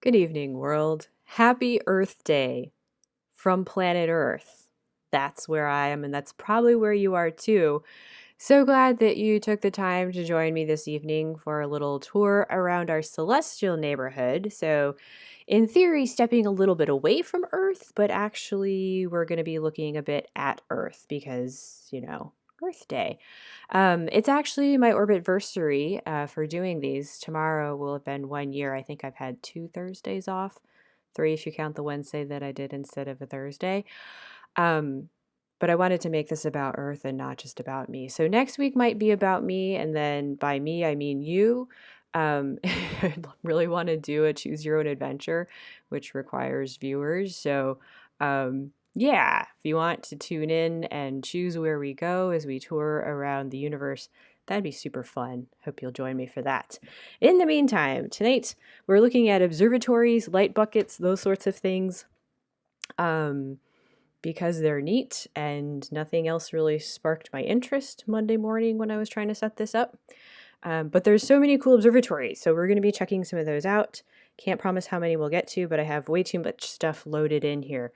Good evening, world. Happy Earth Day from planet Earth. That's where I am, and that's probably where you are too. So glad that you took the time to join me this evening for a little tour around our celestial neighborhood. So, in theory, stepping a little bit away from Earth, but actually, we're going to be looking a bit at Earth because, Earth Day. It's actually my orbitversary for doing these. Tomorrow will have been 1 year. I think I've had 2 Thursdays off, three if you count the Wednesday that I did instead of a Thursday. Um, but I wanted to make this about Earth and not just about me. So next week might be about me, and then by me, I mean you. I really want to do a choose your own adventure, which requires viewers. So, yeah, if you want to tune in and choose where we go as we tour around the universe, that'd be super fun. Hope you'll join me for that. In the meantime, tonight we're looking at observatories, light buckets, those sorts of things. Because they're neat and nothing else really sparked my interest Monday morning when I was trying to set this up. But there's so many cool observatories, so we're going to be checking some of those out. Can't promise how many we'll get to, but I have way too much stuff loaded in here.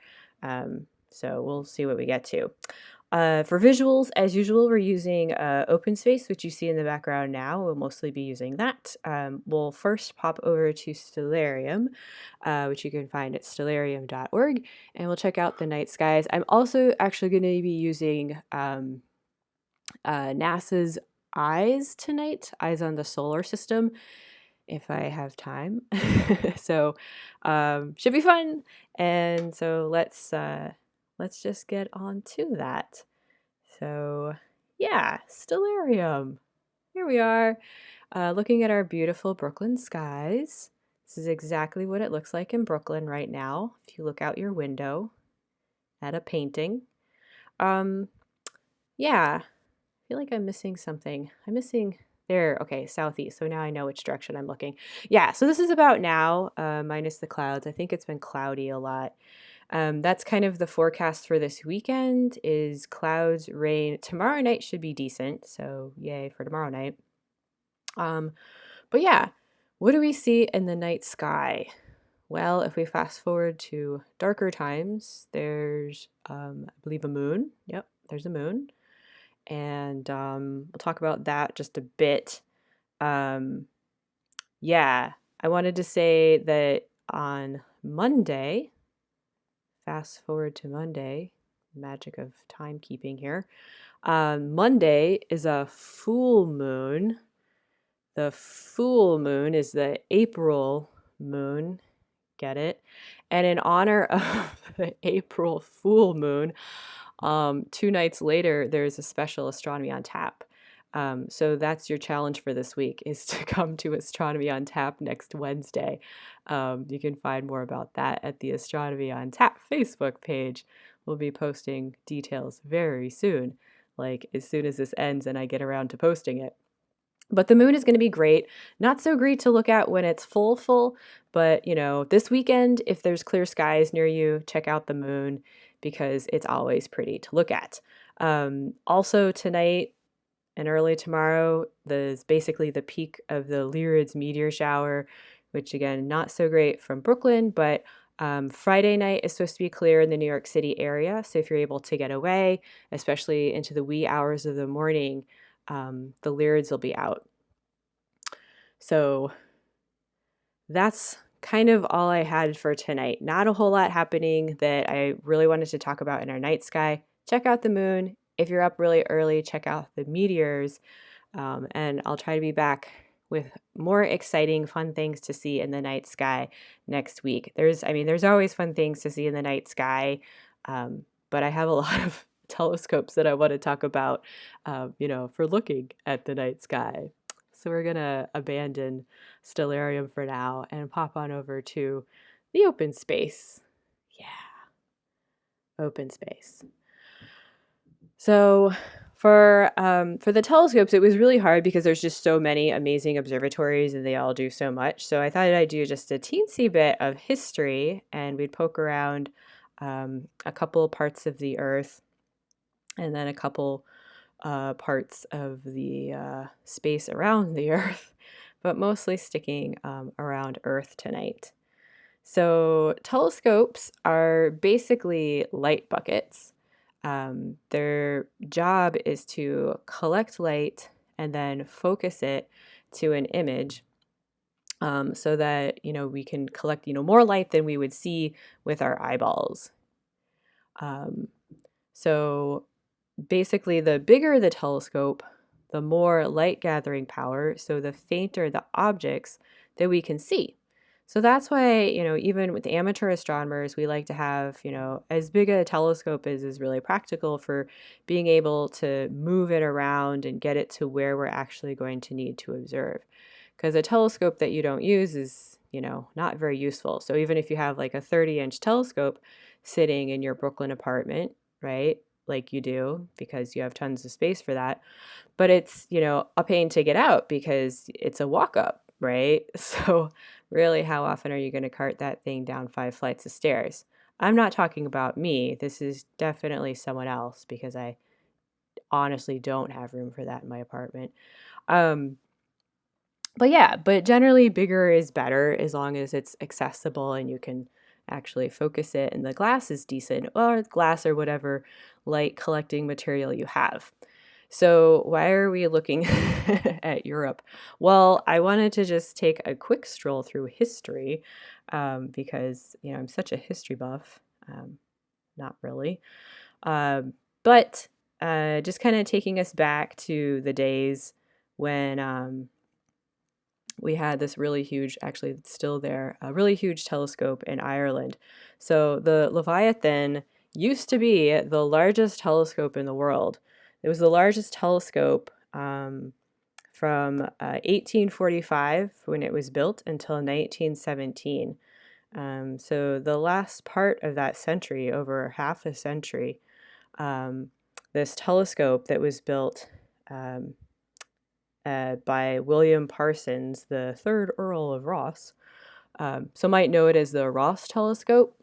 So we'll see what we get to. For visuals, as usual, we're using OpenSpace, which you see in the background now. We'll mostly be using that. We'll first pop over to Stellarium, which you can find at stellarium.org, and we'll check out the night skies. I'm also actually going to be using NASA's Eyes tonight, Eyes on the Solar System, if I have time. So should be fun. And so let's just get on to that. So yeah, Stellarium. Here we are, looking at our beautiful Brooklyn skies. This is exactly what it looks like in Brooklyn right now. If you look out your window at a painting. Yeah, I feel like I'm missing something. I'm missing there. Okay, southeast. So now I know which direction I'm looking. Yeah, so this is about now, minus the clouds. I think it's been cloudy a lot. That's kind of the forecast for this weekend is clouds, rain. Tomorrow night should be decent, so yay for tomorrow night. But yeah, what do we see in the night sky? Well, if we fast forward to darker times, there's, I believe, a moon. Yep, there's a moon. And we'll talk about that just a bit. Yeah, I wanted to say that on Monday, fast forward to Monday, magic of timekeeping here. Monday is a full moon. The full moon is the April moon. Get it? And in honor of the April full moon, 2 nights later, there's a special Astronomy on Tap. So that's your challenge for this week is to come to Astronomy on Tap next Wednesday. You can find more about that at the Astronomy on Tap Facebook page. We'll be posting details very soon, like as soon as this ends and I get around to posting it. But the moon is going to be great. Not so great to look at when it's full, but this weekend, if there's clear skies near you, check out the moon because it's always pretty to look at. Also tonight and early tomorrow, there's basically the peak of the Lyrids meteor shower, which again, not so great from Brooklyn, but Friday night is supposed to be clear in the New York City area. So if you're able to get away, especially into the wee hours of the morning, the Lyrids will be out. So that's kind of all I had for tonight. Not a whole lot happening that I really wanted to talk about in our night sky. Check out the moon. If you're up really early, check out the meteors. And I'll try to be back with more exciting, fun things to see in the night sky next week. There's always fun things to see in the night sky, but I have a lot of telescopes that I want to talk about, for looking at the night sky. So we're going to abandon Stellarium for now and pop on over to the open space. Yeah, open space. So for the telescopes, it was really hard because there's just so many amazing observatories and they all do so much. So I thought I'd do just a teensy bit of history and we'd poke around a couple parts of the Earth and then a couple parts of the space around the Earth, but mostly sticking around Earth tonight. So telescopes are basically light buckets. Their job is to collect light and then focus it to an image, so that we can collect more light than we would see with our eyeballs. Um, so basically, the bigger the telescope, the more light gathering power, so the fainter the objects that we can see. So that's why, even with amateur astronomers, we like to have, as big a telescope as is really practical for being able to move it around and get it to where we're actually going to need to observe. Because a telescope that you don't use is, not very useful. So even if you have like a 30-inch telescope sitting in your Brooklyn apartment, right? Like you do because you have tons of space for that. But it's, a pain to get out because it's a walk up, right? So really, how often are you going to cart that thing down 5 flights of stairs? I'm not talking about me. This is definitely someone else because I honestly don't have room for that in my apartment. Um, but yeah, but generally bigger is better as long as it's accessible and you can actually focus it and the glass is decent, or glass or whatever light collecting material you have. So why are we looking at Europe? Well, I wanted to just take a quick stroll through history, because I'm such a history buff. Not really, but just kind of taking us back to the days when we had this really huge, actually it's still there, a really huge telescope in Ireland. So the Leviathan used to be the largest telescope in the world. It was the largest telescope from 1845 when it was built until 1917. So the last part of that century, over half a century, this telescope that was built um, by William Parsons, the third Earl of Ross. Some might know it as the Ross telescope.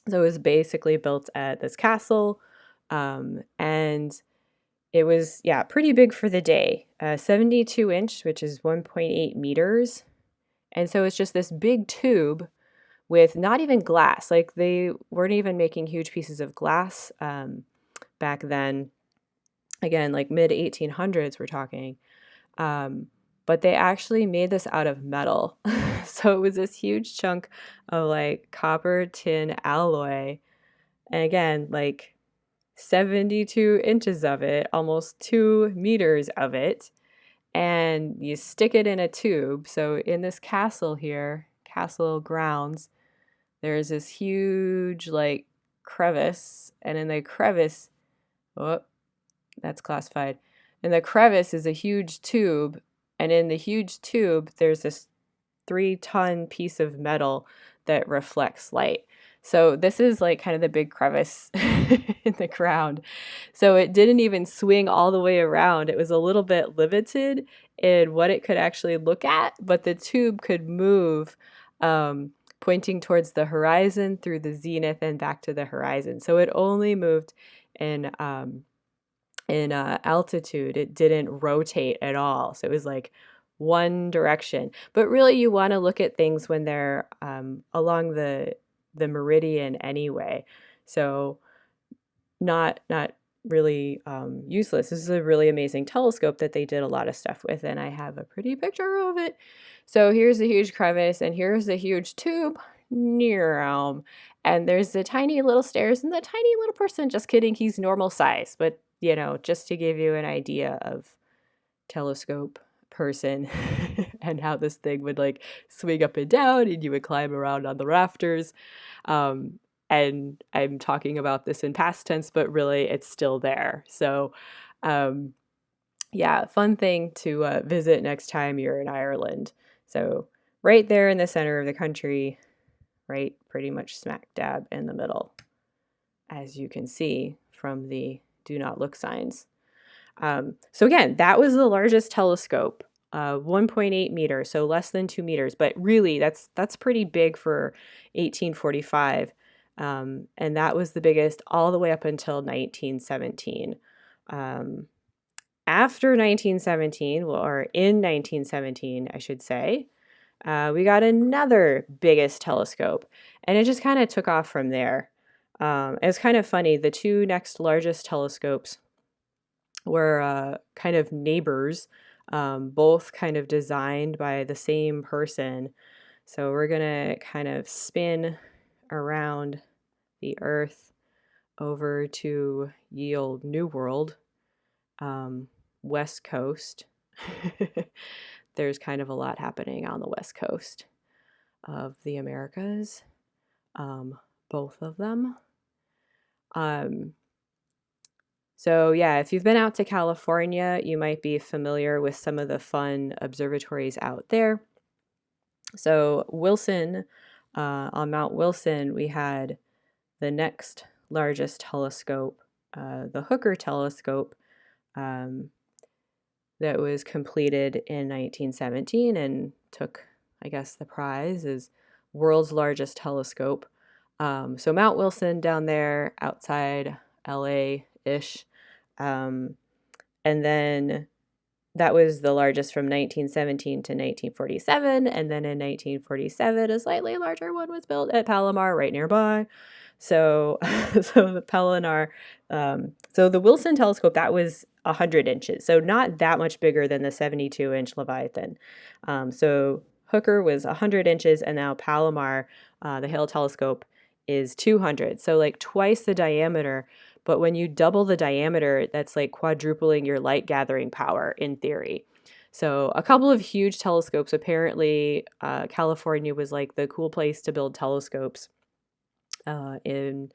So it was basically built at this castle, and it was, yeah, pretty big for the day. 72-inch, which is 1.8 meters. And so it's just this big tube with not even glass. Like they weren't even making huge pieces of glass back then. Again, like mid 1800s, we're talking. But they actually made this out of metal. So it was this huge chunk of like copper tin alloy. And again, like 72 inches of it, almost 2 meters of it. And you stick it in a tube. So in this castle here, castle grounds, there's this huge like crevice. And in the crevice, oh, that's classified. And the crevice is a huge tube, and in the huge tube, there's this 3-ton piece of metal that reflects light. So this is like kind of the big crevice in the ground. So it didn't even swing all the way around. It was a little bit limited in what it could actually look at, but the tube could move, pointing towards the horizon through the zenith and back to the horizon. So it only moved in altitude. It didn't rotate at all. So it was like one direction. But really, you want to look at things when they're along the meridian anyway. So not really useless. This is a really amazing telescope that they did a lot of stuff with, and I have a pretty picture of it. So here's the huge crevice, and here's the huge tube near and there's the tiny little stairs and the tiny little person. Just kidding, he's normal size, but just to give you an idea of telescope person and how this thing would like swing up and down and you would climb around on the rafters. And I'm talking about this in past tense, but really it's still there. So yeah, fun thing to visit next time you're in Ireland. So right there in the center of the country, right pretty much smack dab in the middle, as you can see from the do not look signs. So again, that was the largest telescope, 1.8 meters, so less than 2 meters, but really that's pretty big for 1845. And that was the biggest all the way up until 1917. After 1917, or in 1917, I should say, we got another biggest telescope, and it just kind of took off from there. It was kind of funny. The two next largest telescopes were kind of neighbors, both kind of designed by the same person. So we're going to kind of spin around the Earth over to ye old New World, West Coast. There's kind of a lot happening on the West Coast of the Americas, both of them. So yeah, if you've been out to California, you might be familiar with some of the fun observatories out there. So Wilson, on Mount Wilson, we had the next largest telescope, the Hooker telescope, that was completed in 1917 and took, I guess, the prize as world's largest telescope. So Mount Wilson down there outside LA-ish. And then that was the largest from 1917 to 1947. And then in 1947, a slightly larger one was built at Palomar right nearby. So, so the Palomar, so the Wilson telescope, that was 100 inches. So not that much bigger than the 72-inch Leviathan. So Hooker was 100 inches, and now Palomar, the Hale telescope, is 200. So like twice the diameter. But when you double the diameter, that's like quadrupling your light gathering power in theory. So a couple of huge telescopes. Apparently, California was like the cool place to build telescopes in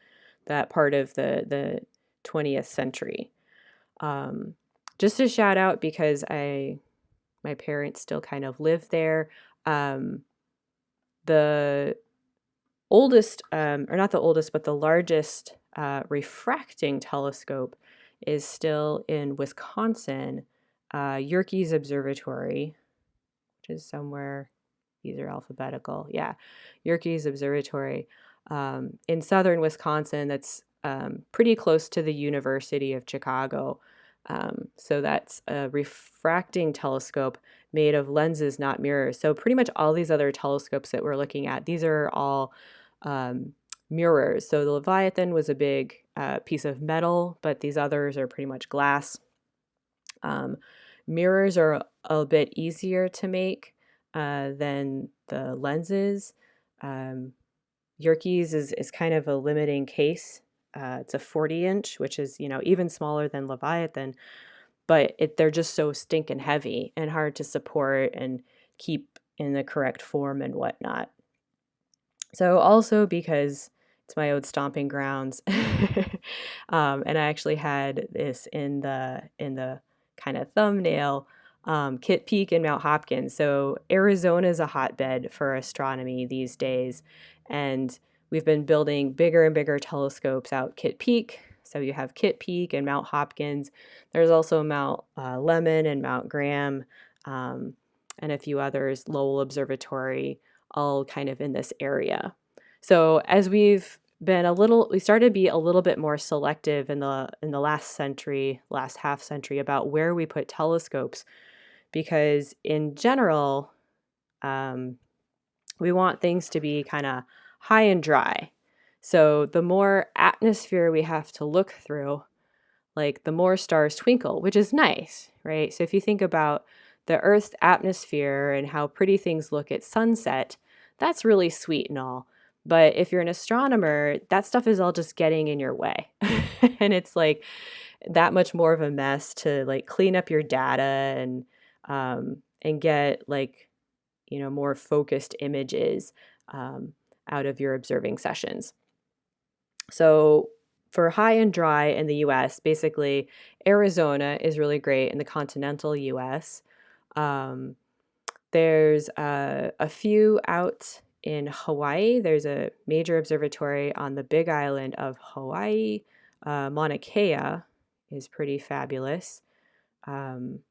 that part of the 20th century. Just a shout out because my parents still kind of live there. The oldest, or not the oldest, but the largest refracting telescope is still in Wisconsin, Yerkes Observatory, which is somewhere, these are alphabetical, yeah, Yerkes Observatory in southern Wisconsin. That's pretty close to the University of Chicago. So that's a refracting telescope made of lenses, not mirrors. So pretty much all these other telescopes that we're looking at, these are all mirrors. So the Leviathan was a big piece of metal, but these others are pretty much glass. Mirrors are a bit easier to make than the lenses. Yerkes is kind of a limiting case. It's a 40-inch, which is, even smaller than Leviathan, but they're just so stinking heavy and hard to support and keep in the correct form and whatnot. So also because it's my old stomping grounds, and I actually had this in the kind of thumbnail, Kitt Peak and Mount Hopkins. So Arizona is a hotbed for astronomy these days, and we've been building bigger and bigger telescopes out Kitt Peak. So you have Kitt Peak and Mount Hopkins. There's also Mount Lemmon and Mount Graham, and a few others, Lowell Observatory, all kind of in this area. So as we started to be a little bit more selective in the last half century about where we put telescopes, because in general, we want things to be kind of high and dry. So the more atmosphere we have to look through, like the more stars twinkle, which is nice, right? So if you think about the Earth's atmosphere and how pretty things look at sunset, that's really sweet and all. But if you're an astronomer, that stuff is all just getting in your way. And it's like that much more of a mess to like clean up your data and get like, more focused images out of your observing sessions. So for high and dry in the US, basically Arizona is really great in the continental US. There's a few out in Hawaii. There's a major observatory on the Big Island of Hawaii. Mauna Kea is pretty fabulous. And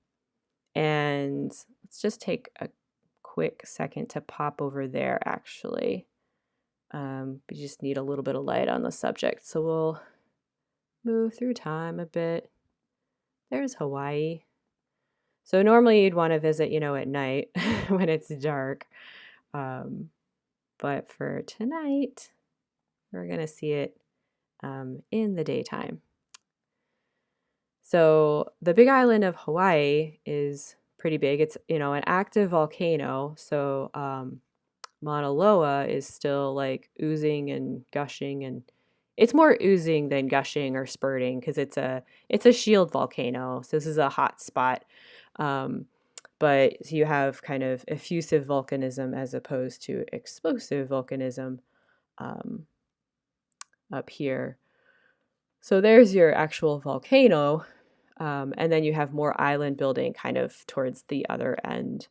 let's just take a quick second to pop over there, actually. We just need a little bit of light on the subject. So we'll move through time a bit. There's Hawaii. So normally you'd want to visit, at night when it's dark. But for tonight, we're going to see it in the daytime. So the Big Island of Hawaii is pretty big. It's, an active volcano. So Mauna Loa is still like oozing and gushing, and it's more oozing than gushing or spurting because it's a shield volcano. So this is a hot spot. But you have kind of effusive volcanism as opposed to explosive volcanism up here. So there's your actual volcano. And then you have more island building kind of towards the other end.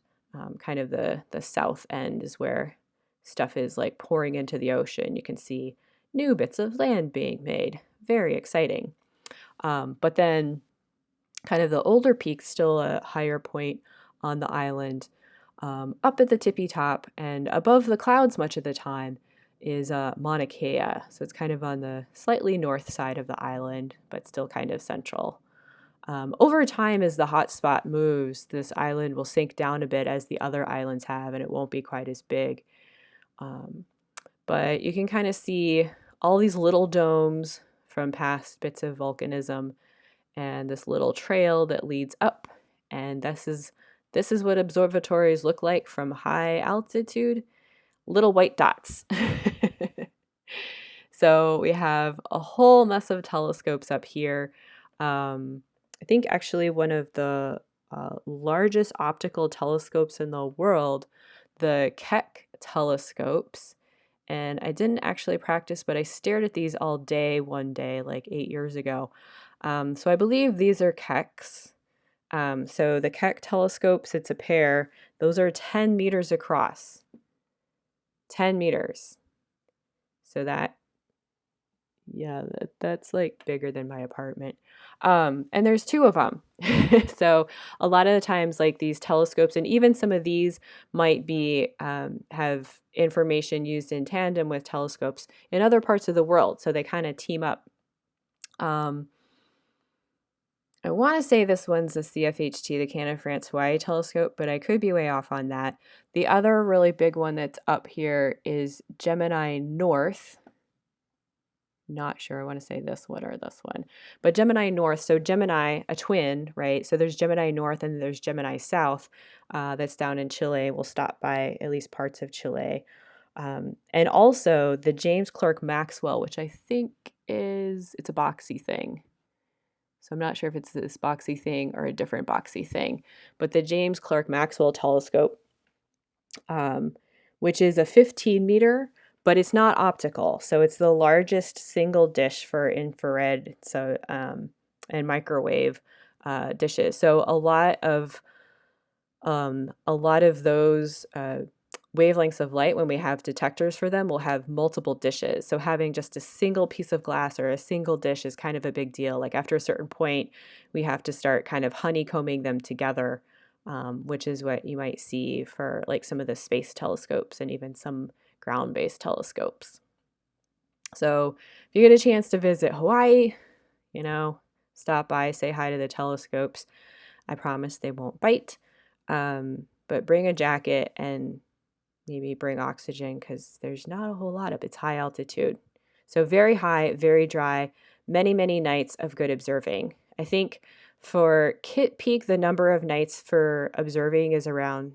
Kind of the south end is where stuff is like pouring into the ocean. You can see new bits of land being made. Very exciting. But then kind of the older peaks, still a higher point on the island, up at the tippy top and above the clouds much of the time is Mauna Kea. So it's kind of on the slightly north side of the island, but still kind of central. Over time, as the hotspot moves, this island will sink down a bit as the other islands have, and it won't be quite as big. But you can kind of see all these little domes from past bits of volcanism and this little trail that leads up. And this is what observatories look like from high altitude. Little white dots. So we have a whole mess of telescopes up here. I think actually one of the largest optical telescopes in the world, the Keck Telescopes. And I didn't actually practice, but I stared at these all day one day, like 8 years ago. So I believe these are Kecks. So the Keck Telescopes, it's a pair. Those are 10 meters across. 10 meters. So that's like bigger than my apartment. And there's two of them. So a lot of the times, like these telescopes, and even some of these might be have information used in tandem with telescopes in other parts of the world. So they kind of team up. I want to say this one's the CFHT, the Cannes-France-Hawaii telescope, but I could be way off on that. The other really big one that's up here is Gemini North. Not sure I want to say this one or this one, but Gemini North. So Gemini, a twin, right? So there's Gemini North and there's Gemini South that's down in Chile. We'll stop by at least parts of Chile. And also the James Clerk Maxwell, which I think it's a boxy thing. So I'm not sure if it's this boxy thing or a different boxy thing, but the James Clerk Maxwell telescope, which is a 15 meter, but it's not optical. So it's the largest single dish for infrared and microwave dishes. So a lot of those wavelengths of light, when we have detectors for them, will have multiple dishes. So having just a single piece of glass or a single dish is kind of a big deal. Like after a certain point, we have to start kind of honeycombing them together, which is what you might see for like some of the space telescopes and even some ground-based telescopes. So if you get a chance to visit Hawaii, stop by, say hi to the telescopes. I promise they won't bite, but bring a jacket and maybe bring oxygen because there's not a whole lot of it's high altitude. So very high, very dry, many, many nights of good observing. I think for Kitt Peak, the number of nights for observing is around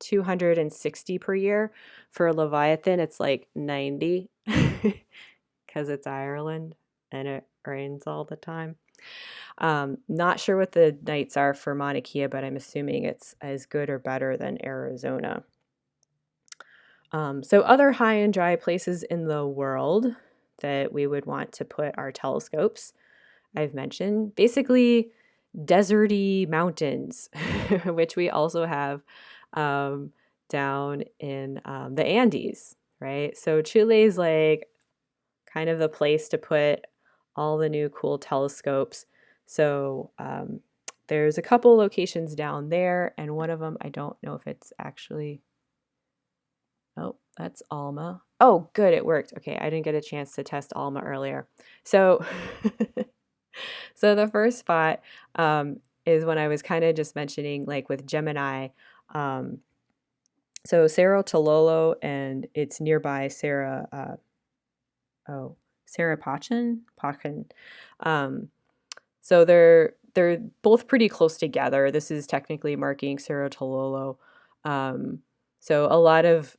260 per year. For Leviathan, it's like 90 because it's Ireland and it rains all the time. Not sure what the nights are for Mauna Kea, but I'm assuming it's as good or better than Arizona. So other high and dry places in the world that we would want to put our telescopes, I've mentioned, basically deserty mountains, which we also have down in the Andes, right? So Chile's like kind of the place to put all the new cool telescopes. So there's a couple locations down there, and one of them, I don't know if it's actually... Oh, that's Alma. Oh, good, it worked. Okay, I didn't get a chance to test Alma earlier. So, so the first spot is when I was kind of just mentioning, like with Gemini, So Cerro Tololo and its nearby Cerro Pachin. Um, so they're both pretty close together. This is technically marking Cerro Tololo. Um, so a lot of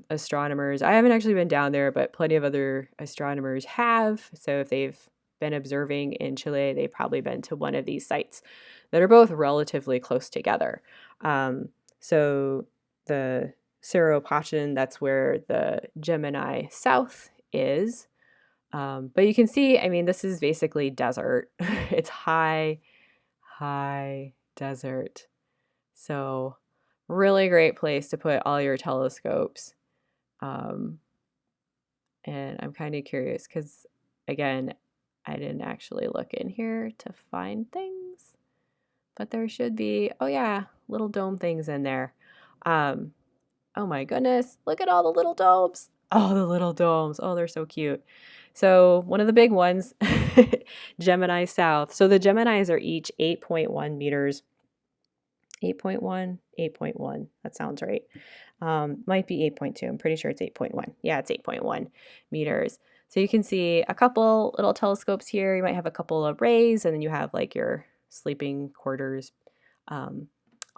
astronomers. I haven't actually been down there, but plenty of other astronomers have. So if they've been observing in Chile, they've probably been to one of these sites that are both relatively close together. So the Cerro Pachin, that's where the Gemini South is. But you can see, I mean, this is basically desert. It's high desert. So, really great place to put all your telescopes. Um, and I'm kind of curious because, again, I didn't actually look in here to find things, but there should be, oh yeah, little dome things in there. Um, Oh my goodness, look at all the little domes. Oh, the little domes. Oh, they're so cute. So, one of the big ones, Gemini South. So, the Geminis are each 8.1 meters. 8.1, 8.1. That sounds right. Might be 8.2. I'm pretty sure it's 8.1. Yeah, it's 8.1 meters. So, you can see a couple little telescopes here. You might have a couple of rays, and then you have like your sleeping quarters. Um,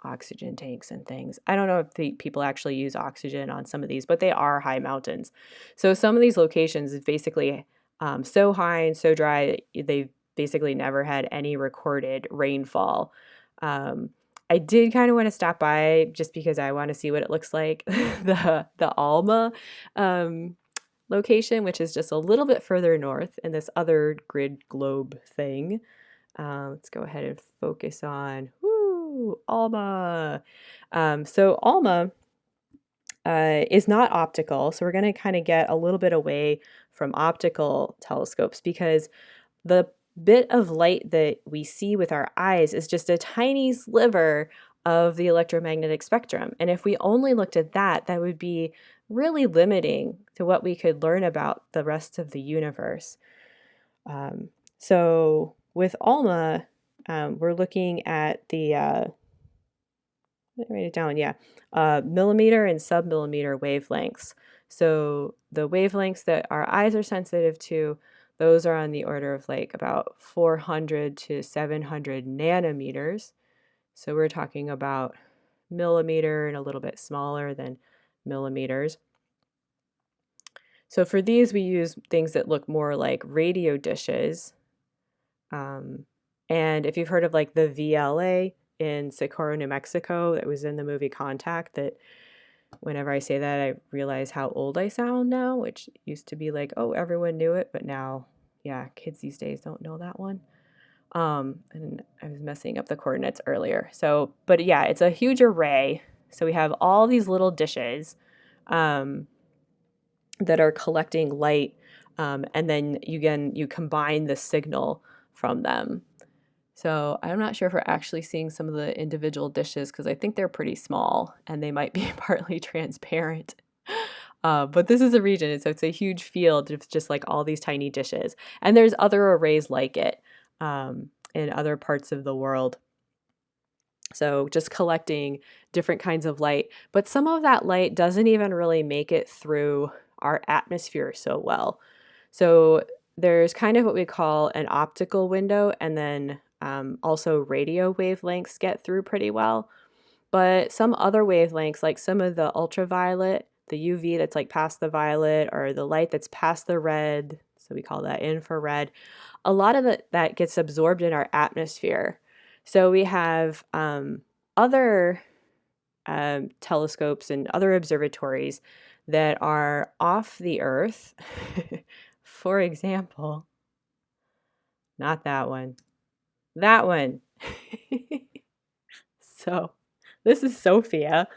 Oxygen tanks and things. I don't know if people actually use oxygen on some of these, but they are high mountains. So some of these locations is basically so high and so dry, they've basically never had any recorded rainfall. I did kind of want to stop by just because I want to see what it looks like. The Alma location, which is just a little bit further north in this other grid globe thing. Let's go ahead and focus on Alma. So Alma is not optical. So we're going to kind of get a little bit away from optical telescopes because the bit of light that we see with our eyes is just a tiny sliver of the electromagnetic spectrum. And if we only looked at that, that would be really limiting to what we could learn about the rest of the universe. So with ALMA, we're looking at the, let me write it down, yeah, millimeter and submillimeter wavelengths. So the wavelengths that our eyes are sensitive to, those are on the order of like about 400 to 700 nanometers. So we're talking about millimeter and a little bit smaller than millimeters. So for these, we use things that look more like radio dishes. And if you've heard of like the VLA in Socorro, New Mexico, that was in the movie Contact, that whenever I say that, I realize how old I sound now, which used to be like, oh, everyone knew it, but now, yeah, kids these days don't know that one. And I was messing up the coordinates earlier. So, but yeah, it's a huge array. So we have all these little dishes that are collecting light, and then you combine the signal from them. So I'm not sure if we're actually seeing some of the individual dishes because I think they're pretty small and they might be partly transparent. But this is a region, so it's a huge field of just like all these tiny dishes. And there's other arrays like it in other parts of the world. So just collecting different kinds of light. But some of that light doesn't even really make it through our atmosphere so well. So there's kind of what we call an optical window, and then also radio wavelengths get through pretty well. But some other wavelengths, like some of the ultraviolet, the UV that's like past the violet, or the light that's past the red, so we call that infrared, a lot of that gets absorbed in our atmosphere. So we have other telescopes and other observatories that are off the Earth. For example, not that one, that one. So this is Sofia,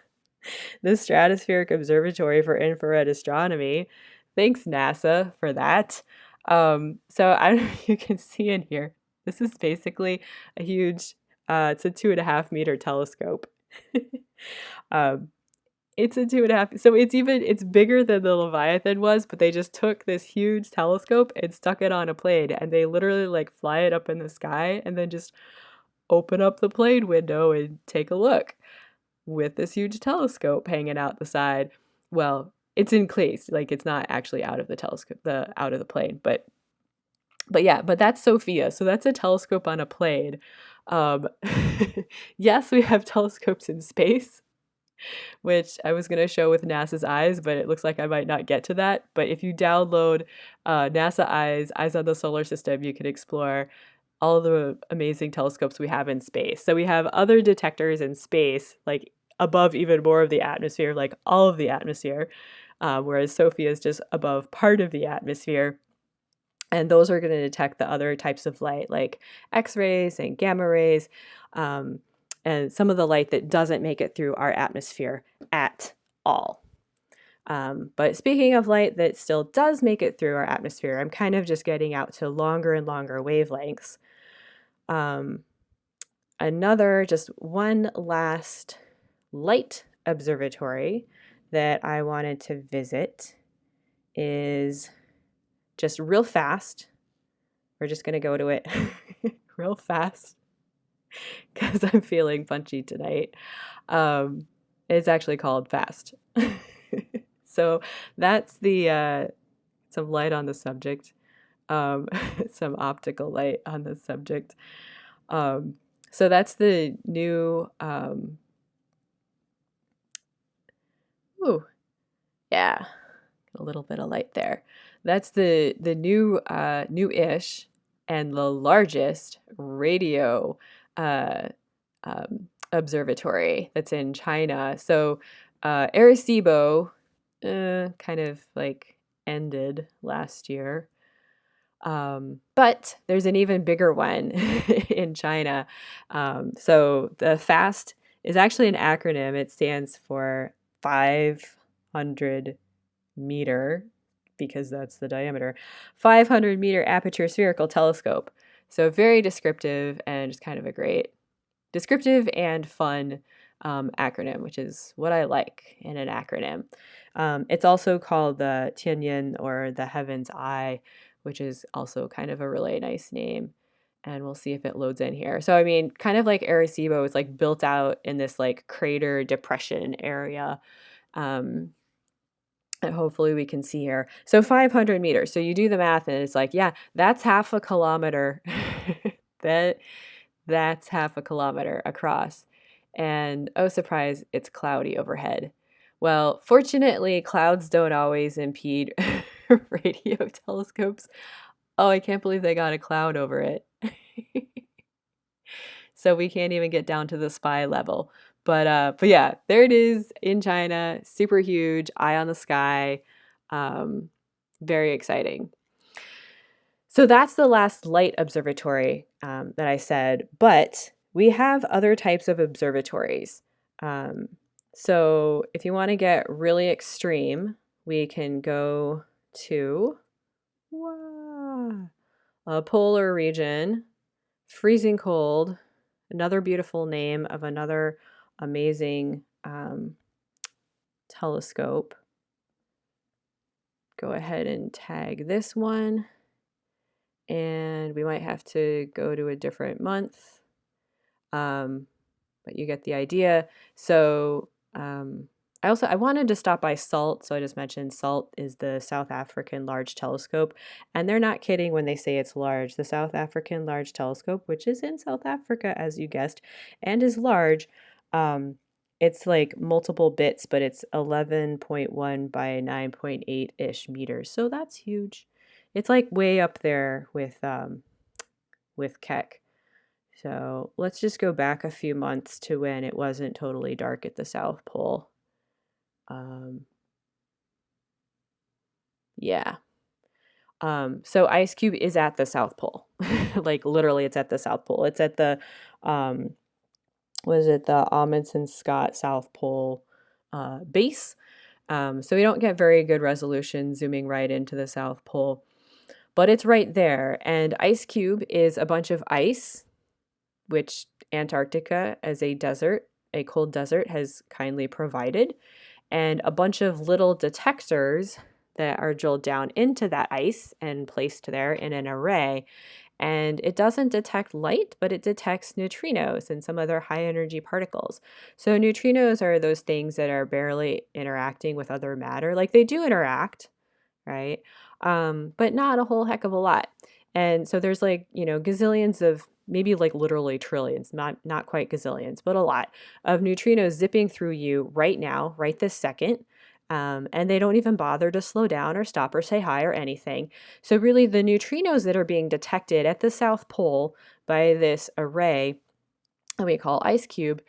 the Stratospheric Observatory for Infrared Astronomy. Thanks, NASA, for that. So I don't know if you can see in here. This is basically a huge, it's a 2.5 meter telescope. It's a 2.5, so it's bigger than the Leviathan was, but they just took this huge telescope and stuck it on a plane, and they literally like fly it up in the sky and then just open up the plane window and take a look. with this huge telescope hanging out the side. Well, it's encased, like it's not actually out of the telescope, out of the plane, but yeah, but that's Sofia. So that's a telescope on a plane. Um, yes, we have telescopes in space, which I was going to show with NASA's eyes, but it looks like I might not get to that. But if you download NASA Eyes on the Solar System, you can explore all the amazing telescopes we have in space. So we have other detectors in space, like above even more of the atmosphere, like all of the atmosphere, whereas Sophia is just above part of the atmosphere. And those are going to detect the other types of light, like X-rays and gamma rays, and some of the light that doesn't make it through our atmosphere at all. But speaking of light that still does make it through our atmosphere, I'm kind of just getting out to longer and longer wavelengths. Just one last light observatory that I wanted to visit is just real fast. We're just going to go to it real fast because I'm feeling punchy tonight. It's actually called FAST. So that's the some light on the subject, some optical light on the subject. So that's the new, yeah, a little bit of light there. That's the new, new-ish and the largest radio observatory that's in China. So Arecibo kind of like ended last year. But there's an even bigger one in China. So the FAST is actually an acronym. It stands for 500 meter, because that's the diameter, 500 meter aperture spherical telescope. So very descriptive and just kind of a great descriptive and fun acronym, which is what I like in an acronym. It's also called the Tianyin, or the Heaven's Eye, which is also kind of a really nice name. And we'll see if it loads in here. So, I mean, kind of like Arecibo, it's like built out in this like crater depression area. And hopefully we can see here. So 500 meters. So you do the math and it's like, yeah, that's half a kilometer. That's half a kilometer across. And oh, surprise, it's cloudy overhead. Well, fortunately, clouds don't always impede radio telescopes. Oh, I can't believe they got a cloud over it. So we can't even get down to the spy level. But yeah, there it is in China, super huge, eye on the sky, very exciting. So that's the last light observatory that I said, but we have other types of observatories. So if you want to get really extreme, we can go to a polar region, freezing cold, another beautiful name of another amazing telescope. Go ahead and tag this one. And we might have to go to a different month, but you get the idea. So I wanted to stop by SALT, so I just mentioned SALT is the South African Large Telescope, and they're not kidding when they say it's large. The South African Large Telescope, which is in South Africa, as you guessed, and is large, it's like multiple bits, but it's 11.1 by 9.8-ish meters, so that's huge. It's like way up there with Keck. So let's just go back a few months to when it wasn't totally dark at the South Pole. Yeah. So Ice Cube is at the South Pole. Like literally it's at the South Pole. It's at the the Amundsen-Scott South Pole base. So we don't get very good resolution zooming right into the South Pole. But it's right there. And Ice Cube is a bunch of ice, which Antarctica, as a desert, a cold desert, has kindly provided, and a bunch of little detectors that are drilled down into that ice and placed there in an array. and it doesn't detect light, but it detects neutrinos and some other high energy particles. So neutrinos are those things that are barely interacting with other matter. Like they do interact, right? But not a whole heck of a lot. And so there's like, gazillions of, maybe like literally trillions, not quite gazillions, but a lot of neutrinos zipping through you right now, right this second. And they don't even bother to slow down or stop or say hi or anything. So really the neutrinos that are being detected at the South Pole by this array that we call ice cube,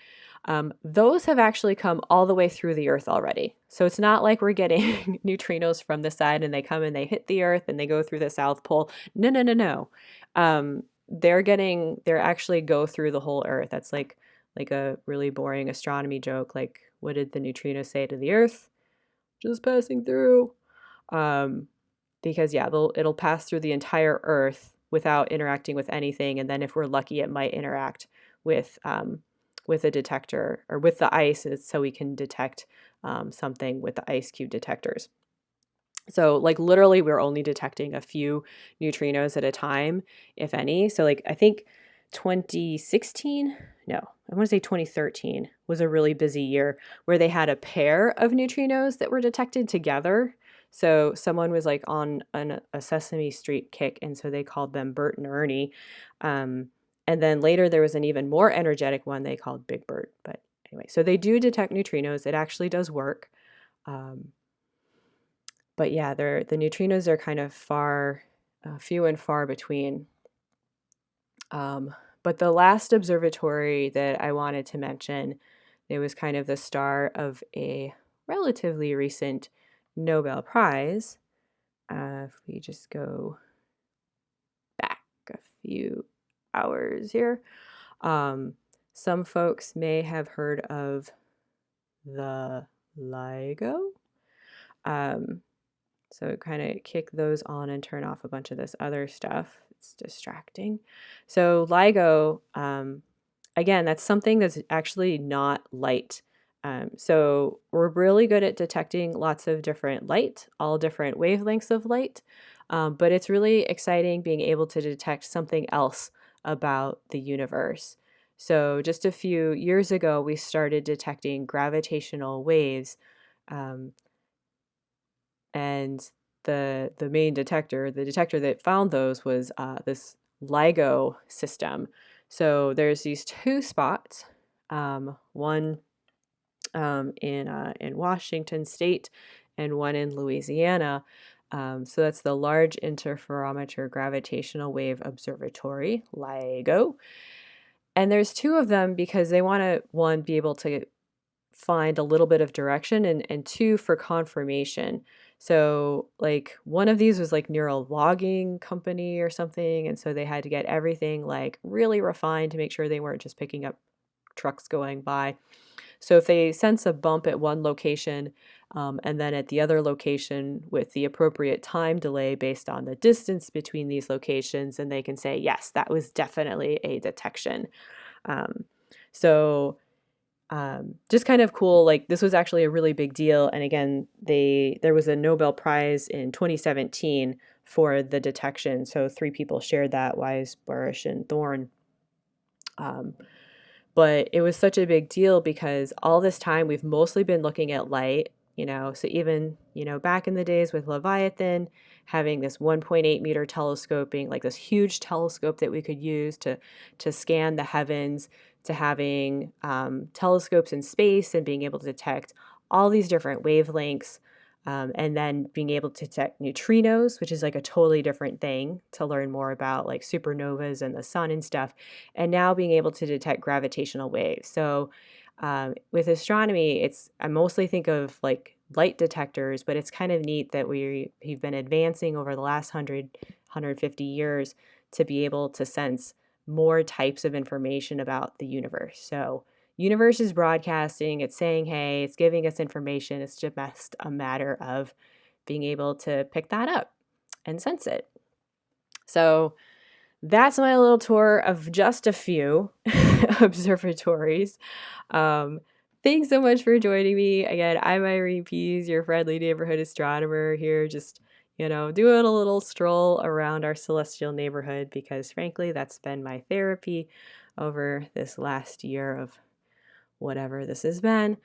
those have actually come all the way through the Earth already. So it's not like we're getting neutrinos from the side and they come and they hit the Earth and they go through the South Pole. No, no, no, no. They're actually go through the whole Earth. That's like a really boring astronomy joke. Like, what did the neutrino say to the Earth? Just passing through. Because yeah, it'll pass through the entire Earth without interacting with anything, and then if we're lucky, it might interact with a detector or with the ice, so we can detect something with the ice cube detectors. So like literally we're only detecting a few neutrinos at a time, if any. So like I think 2016, no, I want to say 2013 was a really busy year where they had a pair of neutrinos that were detected together. So someone was like on a Sesame Street kick, and so they called them Bert and Ernie. And then later there was an even more energetic one they called Big Bert. But anyway, so they do detect neutrinos. It actually does work. But yeah, the neutrinos are kind of few and far between. But the last observatory that I wanted to mention, it was kind of the star of a relatively recent Nobel Prize. If we just go back a few hours here, some folks may have heard of the Ligo. So kind of kick those on and turn off a bunch of this other stuff. It's distracting. So LIGO, again, that's something that's actually not light. So we're really good at detecting lots of different light, all different wavelengths of light. But it's really exciting being able to detect something else about the universe. So just a few years ago, we started detecting gravitational waves. And the main detector, the detector that found those was this LIGO system. So there's these two spots, one in Washington State and one in Louisiana. So that's the Large Interferometer Gravitational Wave Observatory, LIGO. And there's two of them because they want to, one, be able to find a little bit of direction, and two, for confirmation. So like one of these was like near a logging company or something, and so they had to get everything like really refined to make sure they weren't just picking up trucks going by. So if they sense a bump at one location, and then at the other location with the appropriate time delay based on the distance between these locations, then they can say, yes, that was definitely a detection. So just kind of cool. Like this was actually a really big deal. And again, there was a Nobel Prize in 2017 for the detection. So three people shared that: Wise, Burish, and Thorne. But it was such a big deal because all this time we've mostly been looking at light, so even, back in the days with Leviathan, having this 1.8 meter telescoping, like this huge telescope that we could use to scan the heavens, to having telescopes in space and being able to detect all these different wavelengths, and then being able to detect neutrinos, which is like a totally different thing, to learn more about like supernovas and the sun and stuff, and now being able to detect gravitational waves. So with astronomy, I mostly think of like light detectors, but it's kind of neat that we've been advancing over the last 150 years to be able to sense more types of information about the universe. So universe is broadcasting, it's saying, hey, it's giving us information. It's just a matter of being able to pick that up and sense it. So that's my little tour of just a few observatories. Thanks so much for joining me. Again, I'm Irene Pease, your friendly neighborhood astronomer here, just, doing a little stroll around our celestial neighborhood because, frankly, that's been my therapy over this last year of whatever this has been.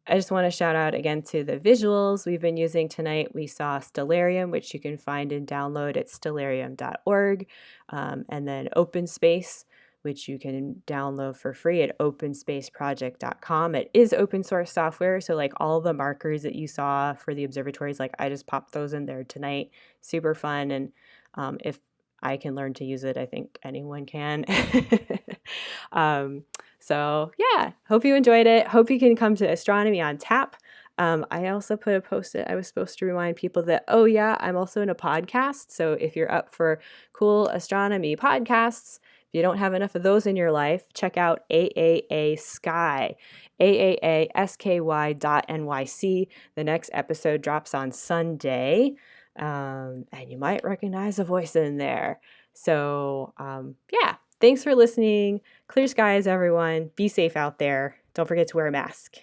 I just want to shout out again to the visuals we've been using tonight. We saw Stellarium, which you can find and download at stellarium.org, and then OpenSpace, which you can download for free at openspaceproject.com. It is open source software, so like all the markers that you saw for the observatories, like I just popped those in there tonight. Super fun, and if I can learn to use it, I think anyone can. So yeah, hope you enjoyed it. Hope you can come to Astronomy on Tap. I also put a post-it. I was supposed to remind people that, oh yeah, I'm also in a podcast. So if you're up for cool astronomy podcasts, if you don't have enough of those in your life, check out AAA Sky, AAASKY.NYC. The next episode drops on Sunday, and you might recognize a voice in there. So yeah, thanks for listening. Clear skies, everyone. Be safe out there. Don't forget to wear a mask.